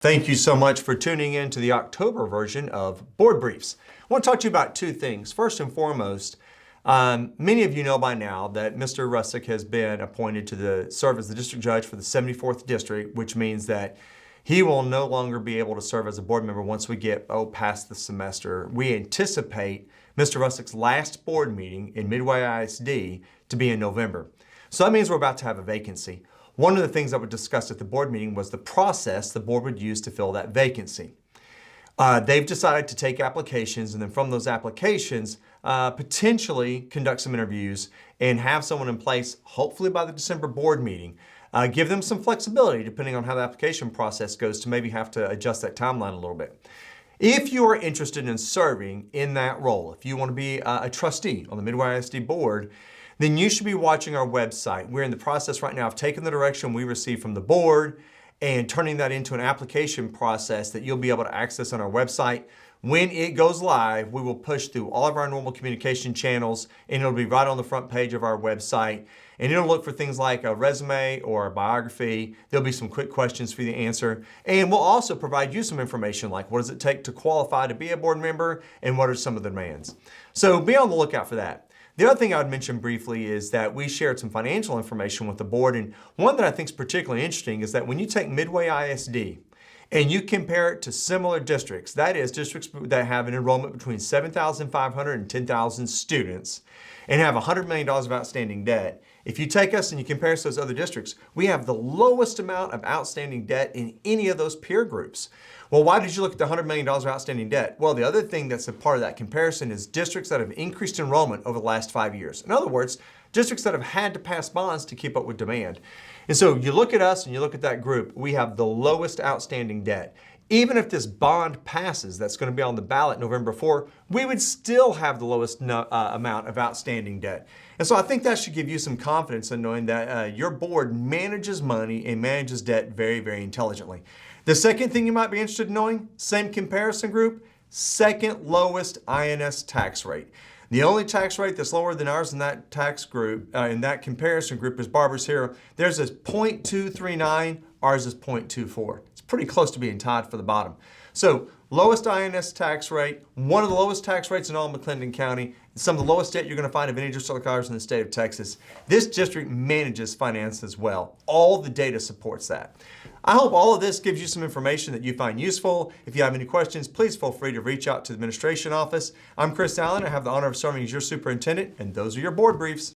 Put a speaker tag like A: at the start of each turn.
A: Thank you so much for tuning in to the October version of Board Briefs. I want to talk to you about two things. First and foremost, many of you know by now that Mr. Russick has been appointed to serve as the district judge for the 74th district, which means that he will no longer be able to serve as a board member once we get past the semester. We anticipate Mr. Russick's last board meeting in Midway ISD to be in November. So that means we're about to have a vacancy. One of the things that was discussed at the board meeting was the process the board would use to fill that vacancy. They've decided to take applications and then from those applications, potentially conduct some interviews and have someone in place, hopefully by the December board meeting. Give them some flexibility depending on how the application process goes to maybe have to adjust that timeline a little bit. If you are interested in serving in that role, if you want to be a trustee on the Midway ISD board, then you should be watching our website. We're in the process right now of taking the direction we received from the board and turning that into an application process that you'll be able to access on our website. When it goes live, we will push through all of our normal communication channels and it'll be right on the front page of our website. And it'll look for things like a resume or a biography. There'll be some quick questions for you to answer. And we'll also provide you some information like what does it take to qualify to be a board member and what are some of the demands. So be on the lookout for that. The other thing I would mention briefly is that we shared some financial information with the board, and one that I think is particularly interesting is that when you take Midway ISD and you compare it to similar districts, that is districts that have an enrollment between 7,500 and 10,000 students and have $100 million of outstanding debt, if you take us and you compare us to those other districts, we have the lowest amount of outstanding debt in any of those peer groups. Well, why did you look at the $100 million of outstanding debt? Well, the other thing that's a part of that comparison is districts that have increased enrollment over the last 5 years. In other words, districts that have had to pass bonds to keep up with demand. And so you look at us and you look at that group, we have the lowest outstanding debt. Even if this bond passes, that's going to be on the ballot November 4, we would still have the lowest amount of outstanding debt. And so I think that should give you some confidence in knowing that your board manages money and manages debt very, very intelligently. The second thing you might be interested in knowing, same comparison group, second lowest INS tax rate. The only tax rate that's lower than ours in that tax group, in that comparison group is Barbara's here. Theirs is 0.239, ours is 0.24. It's pretty close to being tied for the bottom. So lowest INS tax rate, one of the lowest tax rates in all McClendon County, some of the lowest debt you're going to find of any district like ours in the state of Texas. This district manages finance as well. All the data supports that. I hope all of this gives you some information that you find useful. If you have any questions, please feel free to reach out to the administration office. I'm Chris Allen. I have the honor of serving as your superintendent, and those are your board briefs.